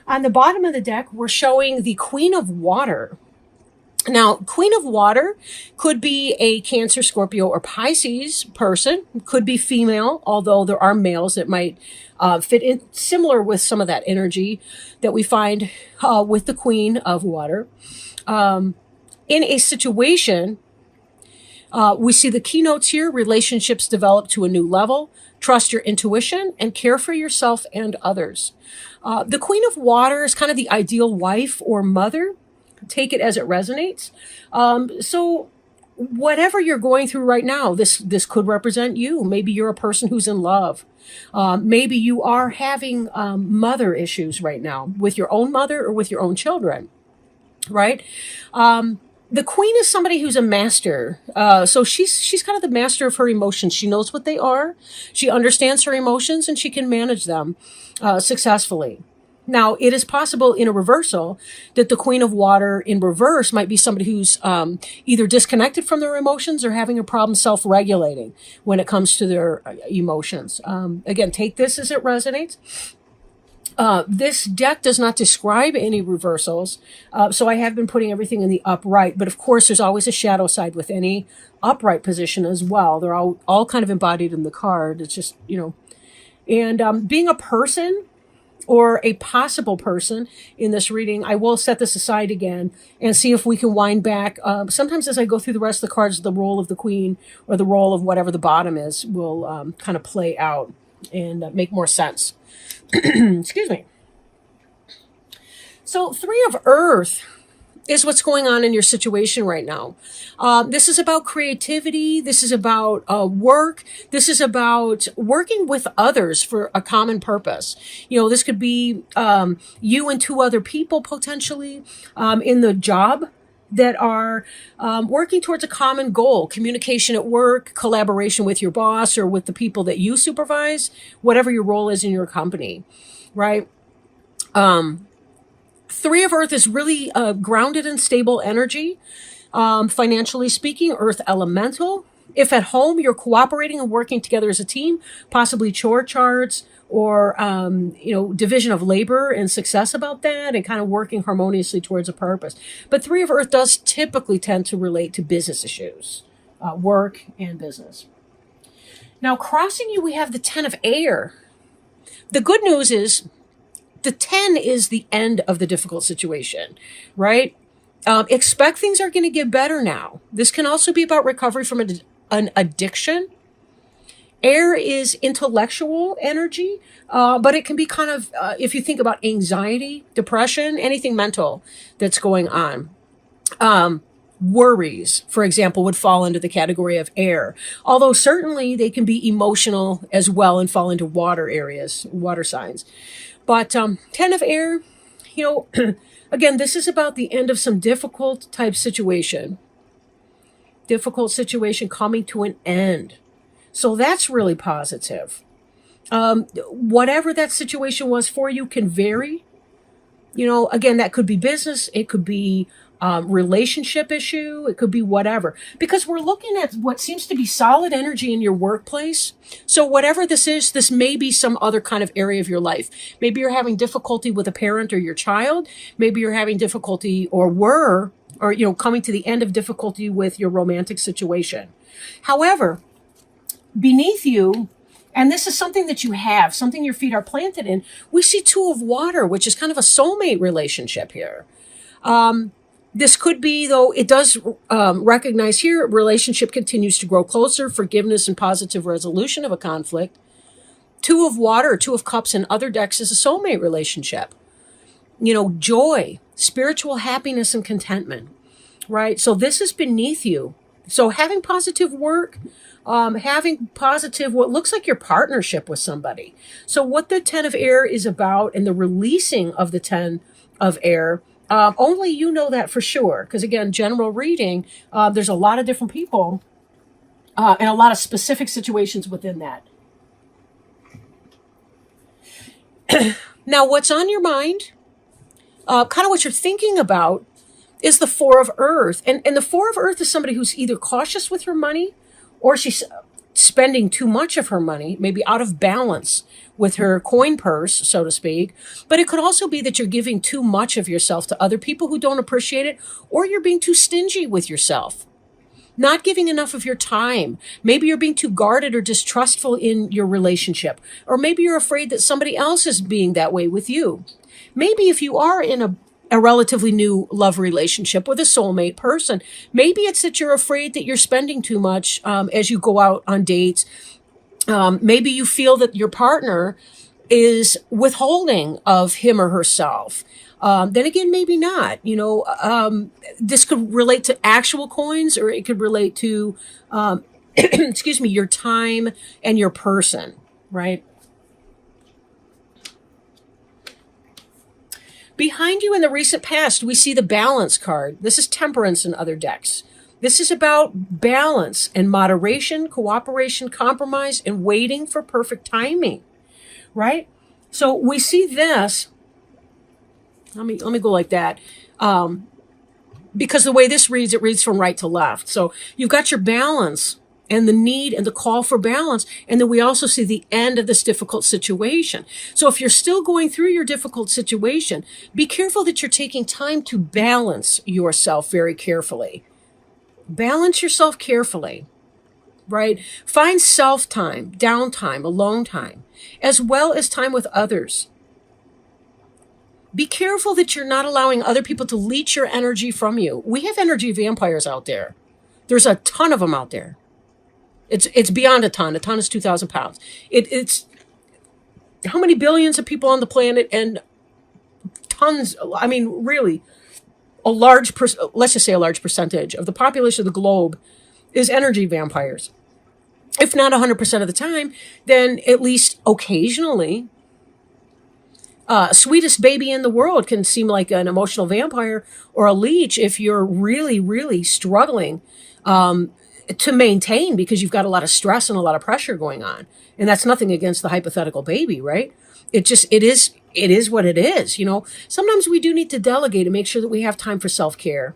On the bottom of the deck, we're showing the Queen of Water. Now, Queen of Water could be a Cancer, Scorpio, or Pisces person. Could be female, although there are males that might fit in similar with some of that energy that we find with the Queen of Water. In a situation, we see the keynotes here: relationships develop to a new level, trust your intuition, and care for yourself and others. The Queen of Water is kind of the ideal wife or mother. Take it as it resonates. So whatever you're going through right now, this could represent you. Maybe you're a person who's in love. Maybe you are having mother issues right now with your own mother or with your own children, right? The queen is somebody who's a master. So she's kind of the master of her emotions. She knows what they are. She understands her emotions and she can manage them successfully. Now, it is possible in a reversal that the Queen of Water in reverse might be somebody who's either disconnected from their emotions or having a problem self-regulating when it comes to their emotions. Again, take this as it resonates. This deck does not describe any reversals, so I have been putting everything in the upright. But of course, there's always a shadow side with any upright position as well. They're all kind of embodied in the card. It's just, and being a person or a possible person in this reading, I will set this aside again and see if we can wind back. Sometimes as I go through the rest of the cards, the role of the queen or the role of whatever the bottom is will kind of play out and make more sense. Excuse me. So Three of Earth is what's going on in your situation right now. This is about creativity. This is about work. This is about working with others for a common purpose. This could be you and two other people potentially in the job that are working towards a common goal. Communication at work, collaboration with your boss or with the people that you supervise, whatever your role is in your company, right? Three of Earth is really grounded and stable energy. Financially speaking, Earth elemental. If at home you're cooperating and working together as a team, possibly chore charts or division of labor and success about that and kind of working harmoniously towards a purpose. But Three of Earth does typically tend to relate to business issues, work and business. Now, crossing you, we have the 10 of Air. The good news is the 10 is the end of the difficult situation, right? Expect things are going to get better now. This can also be about recovery from an addiction. Air is intellectual energy, but it can be kind of, if you think about anxiety, depression, anything mental that's going on. Worries, for example, would fall into the category of air, although certainly they can be emotional as well and fall into water areas, water signs. But 10 of Air, again, this is about the end of some difficult type situation. Difficult situation coming to an end. So that's really positive. Whatever that situation was for you can vary. Again, that could be business. It could be relationship issue. It could be whatever. Because we're looking at what seems to be solid energy in your workplace. So whatever this is, this may be some other kind of area of your life. Maybe you're having difficulty with a parent or your child. Maybe you're having difficulty coming to the end of difficulty with your romantic situation. However, beneath you, and this is something that you have, something your feet are planted in, we see Two of Water, which is kind of a soulmate relationship here. This could be, though, it does recognize here, relationship continues to grow closer, forgiveness and positive resolution of a conflict. Two of Water, Two of Cups in other decks is a soulmate relationship. Joy, spiritual happiness and contentment, right? So this is beneath you. So having positive work, having positive, what looks like your partnership with somebody. So what the 10 of Air is about and the releasing of the 10 of Air, only you know that for sure. Because again, general reading, there's a lot of different people and a lot of specific situations within that. Now, what's on your mind, kind of what you're thinking about, is the Four of Earth. And the Four of Earth is somebody who's either cautious with her money or she's spending too much of her money, maybe out of balance with her coin purse, so to speak. But it could also be that you're giving too much of yourself to other people who don't appreciate it, or you're being too stingy with yourself. Not giving enough of your time. Maybe you're being too guarded or distrustful in your relationship. Or maybe you're afraid that somebody else is being that way with you. Maybe if you are in a relatively new love relationship with a soulmate person, maybe it's that you're afraid that you're spending too much as you go out on dates. Maybe you feel that your partner is withholding of him or herself. Then again, maybe not. This could relate to actual coins, or it could relate to, excuse me, your time and your person, right? Behind you in the recent past, we see the balance card. This is temperance in other decks. This is about balance and moderation, cooperation, compromise, and waiting for perfect timing, right? So we see this. Let me go like that. Because the way this reads, it reads from right to left. So you've got your balance and the need and the call for balance. And then we also see the end of this difficult situation. So if you're still going through your difficult situation, be careful that you're taking time to balance yourself very carefully. Balance yourself carefully, right? Find self-time, downtime, alone time, as well as time with others. Be careful that you're not allowing other people to leech your energy from you. We have energy vampires out there. There's a ton of them out there. It's beyond a ton. A ton is 2,000 pounds. It's how many billions of people on the planet, and tons, I mean, really, let's just say a large percentage of the population of the globe is energy vampires. If not 100% of the time, then at least occasionally. Sweetest baby in the world can seem like an emotional vampire or a leech if you're really, really struggling to maintain, because you've got a lot of stress and a lot of pressure going on. And that's nothing against the hypothetical baby, right? It is what it is. Sometimes we do need to delegate and make sure that we have time for self-care.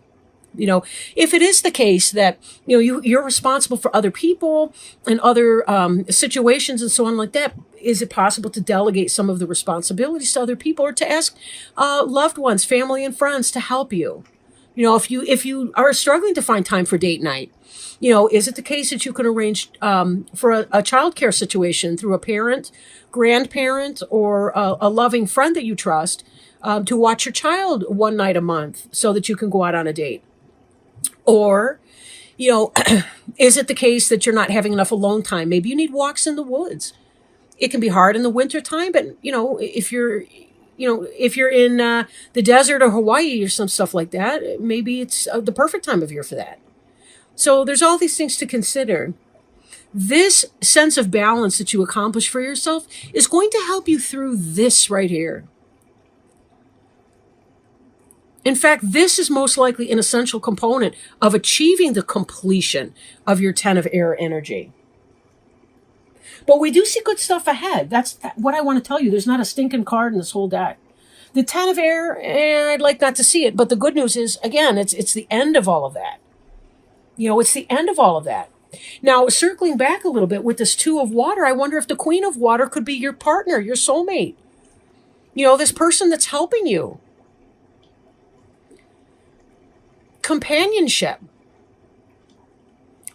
If it is the case that, you're responsible for other people and other situations and so on like that, is it possible to delegate some of the responsibilities to other people, or to ask loved ones, family and friends to help you? If you are struggling to find time for date night, is it the case that you can arrange for a childcare situation through a parent, grandparent, or a loving friend that you trust to watch your child one night a month so that you can go out on a date? Or, is it the case that you're not having enough alone time? Maybe you need walks in the woods. It can be hard in the winter time, but if you're in the desert or Hawaii or some stuff like that, maybe it's the perfect time of year for that. So there's all these things to consider. This sense of balance that you accomplish for yourself is going to help you through this right here. In fact, this is most likely an essential component of achieving the completion of your 10 of air energy. But we do see good stuff ahead. That's what I want to tell you. There's not a stinking card in this whole deck. The 10 of air, I'd like not to see it. But the good news is, again, it's the end of all of that. It's the end of all of that. Now, circling back a little bit with this 2 of water, I wonder if the Queen of Water could be your partner, your soulmate. This person that's helping you. Companionship.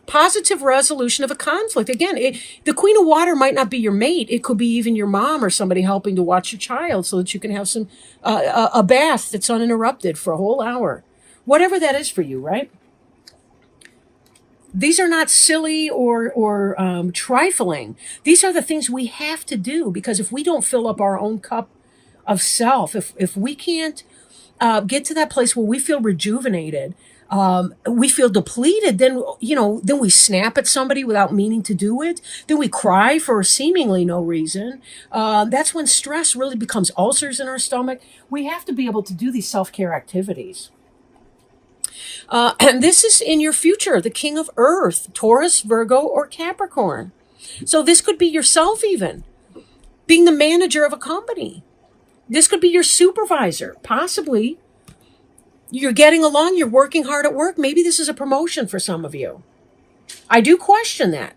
Positive resolution of a conflict. Again, the Queen of Water might not be your mate. It could be even your mom or somebody helping to watch your child so that you can have a bath that's uninterrupted for a whole hour. Whatever that is for you, right? These are not silly or trifling. These are the things we have to do, because if we don't fill up our own cup of self, if we can't get to that place where we feel rejuvenated, we feel depleted, then we snap at somebody without meaning to do it. Then we cry for seemingly no reason. That's when stress really becomes ulcers in our stomach. We have to be able to do these self-care activities. And this is in your future, the King of Earth, Taurus, Virgo, or Capricorn. So this could be yourself even, being the manager of a company. This could be your supervisor, possibly. You're getting along, you're working hard at work. Maybe this is a promotion for some of you. I do question that.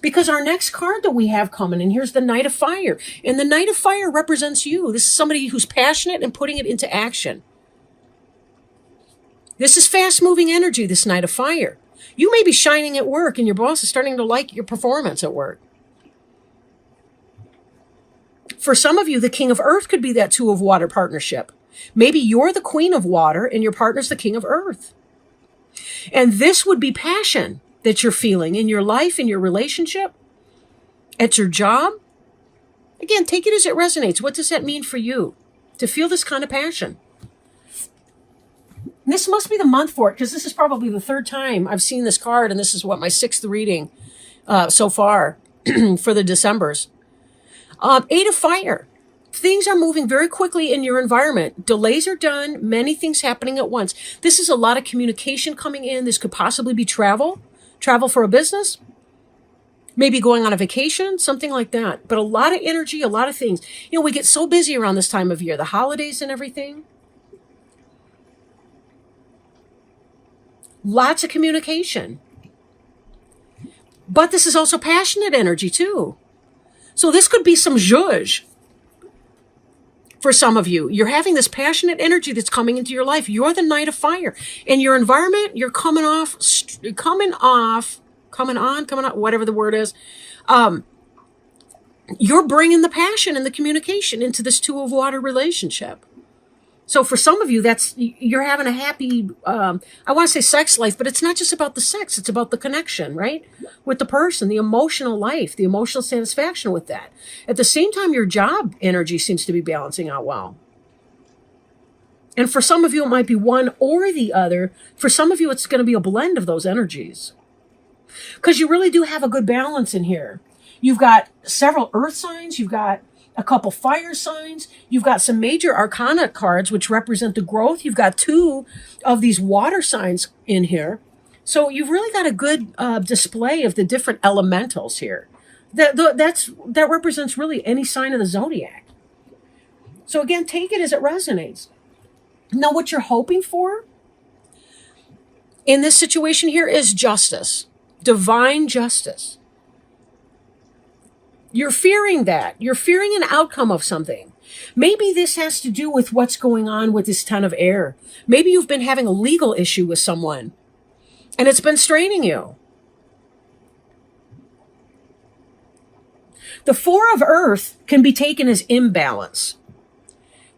Because our next card that we have coming in, here's the Knight of Fire. And the Knight of Fire represents you. This is somebody who's passionate and putting it into action. This is fast-moving energy, this Knight of Fire. You may be shining at work and your boss is starting to like your performance at work. For some of you, the King of Earth could be that Two of Water partnership. Maybe you're the Queen of Water and your partner's the King of Earth. And this would be passion that you're feeling in your life, in your relationship, at your job. Again, take it as it resonates. What does that mean for you to feel this kind of passion? And this must be the month for it, because this is probably the third time I've seen this card, and this is what my sixth reading so far for the Decembers. Eight of Fire. Things are moving very quickly in your environment. Delays are done. Many things happening at once. This is a lot of communication coming in. This could possibly be travel for a business, maybe going on a vacation, something like that. But a lot of energy, a lot of things. You know, we get so busy around this time of year, the holidays and everything. Lots of communication. But this is also passionate energy too. So this could be some zhuzh for some of you. You're having this passionate energy that's coming into your life. You're the Knight of Fire. In your environment, you're coming on, whatever the word is. You're bringing the passion and the communication into this Two of Water relationship. So for some of you, you're having a happy, I want to say sex life, but it's not just about the sex. It's about the connection, right? With the person, the emotional life, the emotional satisfaction with that. At the same time, your job energy seems to be balancing out well. And for some of you, it might be one or the other. For some of you, it's going to be a blend of those energies. Because you really do have a good balance in here. You've got several earth signs. You've got a couple fire signs. You've got some major arcana cards, which represent the growth. You've got two of these water signs in here. So you've really got a good display of the different elementals here. That represents really any sign of the zodiac. So again, take it as it resonates. Now, what you're hoping for in this situation here is justice, divine justice. You're fearing that. You're fearing an outcome of something. Maybe this has to do with what's going on with this Ten of Air. Maybe you've been having a legal issue with someone and it's been straining you. The Four of Earth can be taken as imbalance,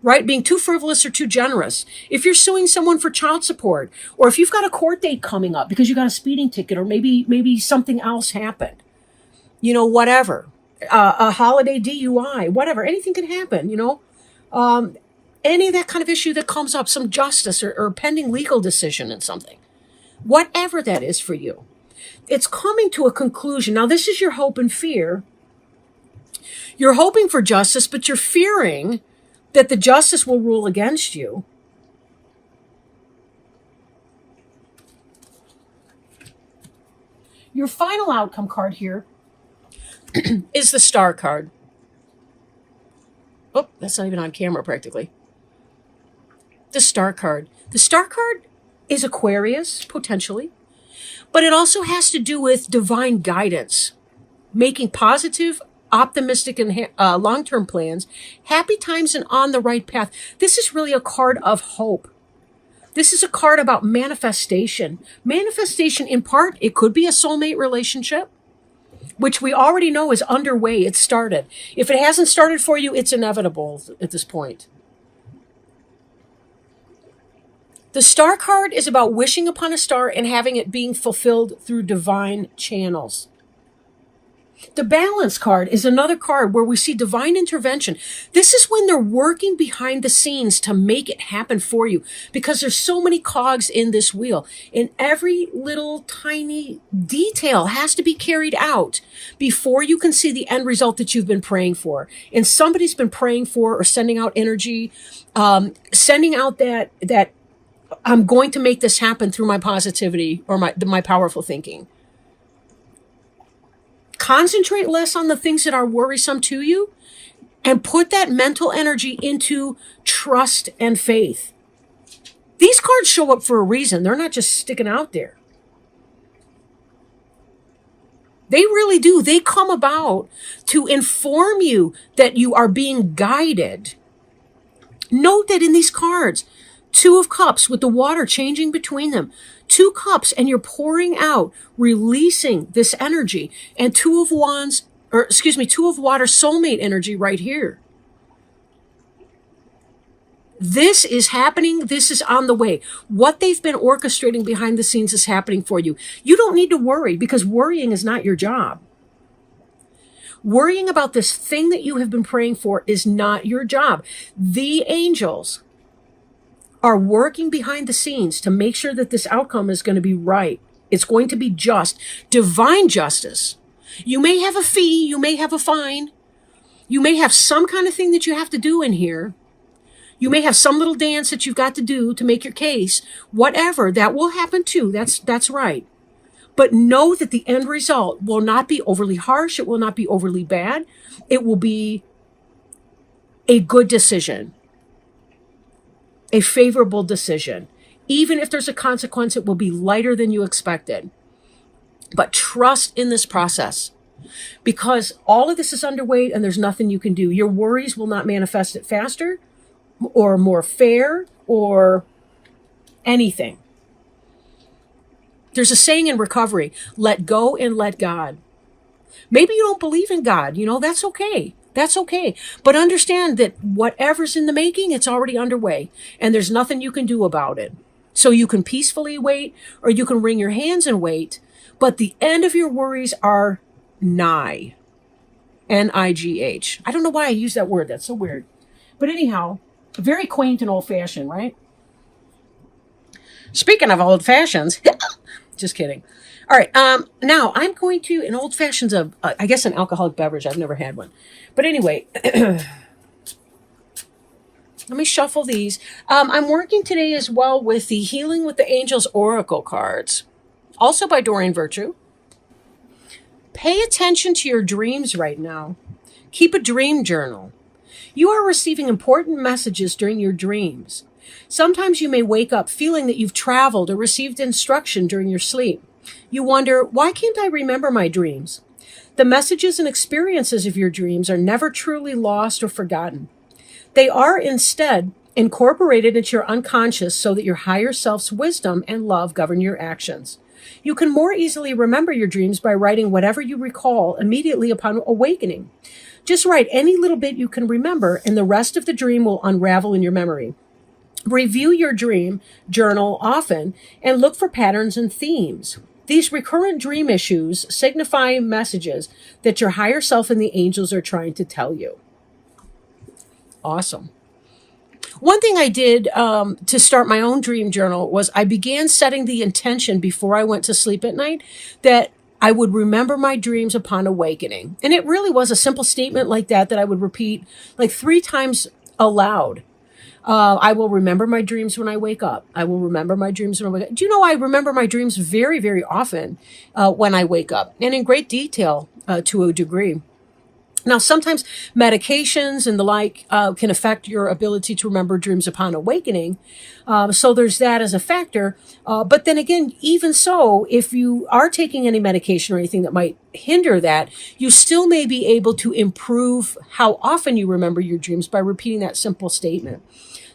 right? Being too frivolous or too generous. If you're suing someone for child support, or if you've got a court date coming up because you got a speeding ticket, or maybe something else happened, whatever. A holiday DUI, whatever, anything can happen, any of that kind of issue that comes up, some justice or pending legal decision in something, whatever that is for you, it's coming to a conclusion. Now, this is your hope and fear. You're hoping for justice, but you're fearing that the justice will rule against you. Your final outcome card here is the Star card. Oh, that's not even on camera practically. The Star card. The Star card is Aquarius, potentially, but it also has to do with divine guidance, making positive, optimistic, and long-term plans, happy times, and on the right path. This is really a card of hope. This is a card about manifestation. Manifestation, in part, it could be a soulmate relationship, which we already know is underway. It's started. If it hasn't started for you, it's inevitable at this point. The Star card is about wishing upon a star and having it being fulfilled through divine channels. The Balance card is another card where we see divine intervention. This is when they're working behind the scenes to make it happen for you, because there's so many cogs in this wheel, and every little tiny detail has to be carried out before you can see the end result that you've been praying for. And somebody's been praying for or sending out energy, sending out that I'm going to make this happen through my positivity or my powerful thinking. Concentrate less on the things that are worrisome to you and put that mental energy into trust and faith. These cards show up for a reason. They're not just sticking out there. They really do. They come about to inform you that you are being guided. Note that in these cards, 2 of Cups with the water changing between them, 2 cups, and you're pouring out, releasing this energy, and 2 of Wands, or excuse me, 2 of Water soulmate energy right here. This is happening. This is on the way. What they've been orchestrating behind the scenes is happening for you. You don't need to worry, because worrying is not your job. Worrying about this thing that you have been praying for is not your job. The angels are working behind the scenes to make sure that this outcome is going to be right. It's going to be just, divine justice. You may have a fee, you may have a fine, you may have some kind of thing that you have to do in here. You may have some little dance that you've got to do to make your case. Whatever, that will happen too. That's right. But know that the end result will not be overly harsh. It will not be overly bad. It will be a good decision, a favorable decision. Even if there's a consequence, it will be lighter than you expected. But trust in this process, because all of this is underway and there's nothing you can do. Your worries will not manifest it faster or more fair or anything. There's a saying in recovery, let go and let God. Maybe you don't believe in God, that's okay. That's okay. But understand that whatever's in the making, it's already underway, and there's nothing you can do about it. So you can peacefully wait, or you can wring your hands and wait, but the end of your worries are nigh. N-I-G-H. I don't know why I use that word. That's so weird. But anyhow, very quaint and old-fashioned, right? Speaking of old fashions, just kidding. All right. Now I'm going to, an old fashioned's I guess an alcoholic beverage. I've never had one, but anyway, let me shuffle these. I'm working today as well with the Healing with the Angels Oracle cards, also by Doreen Virtue. Pay attention to your dreams right now. Keep a dream journal. You are receiving important messages during your dreams. Sometimes you may wake up feeling that you've traveled or received instruction during your sleep. You wonder, why can't I remember my dreams? The messages and experiences of your dreams are never truly lost or forgotten. They are instead incorporated into your unconscious so that your higher self's wisdom and love govern your actions. You can more easily remember your dreams by writing whatever you recall immediately upon awakening. Just write any little bit you can remember, and the rest of the dream will unravel in your memory. Review your dream journal often and look for patterns and themes. These recurrent dream issues signify messages that your higher self and the angels are trying to tell you. Awesome. One thing I did to start my own dream journal was I began setting the intention before I went to sleep at night that I would remember my dreams upon awakening. And it really was a simple statement like that I would repeat like 3 times aloud. I will remember my dreams when I wake up. I will remember my dreams when I wake up. Do you know I remember my dreams very, very often when I wake up, and in great detail to a degree. Now, sometimes medications and the like can affect your ability to remember dreams upon awakening. So there's that as a factor. But then again, even so, if you are taking any medication or anything that might hinder that, you still may be able to improve how often you remember your dreams by repeating that simple statement.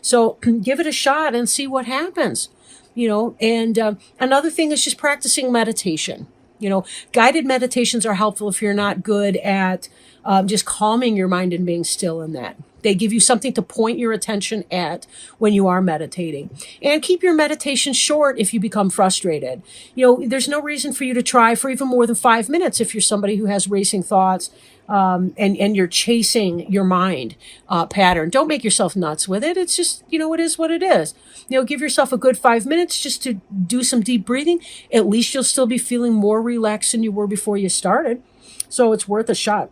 So give it a shot and see what happens. And another thing is just practicing meditation. Guided meditations are helpful if you're not good at just calming your mind and being still in that. They give you something to point your attention at when you are meditating. And keep your meditation short if you become frustrated. There's no reason for you to try for even more than 5 minutes if you're somebody who has racing thoughts and you're chasing your mind pattern. Don't make yourself nuts with it. It's just, it is what it is. Give yourself a good 5 minutes just to do some deep breathing. At least you'll still be feeling more relaxed than you were before you started. So it's worth a shot.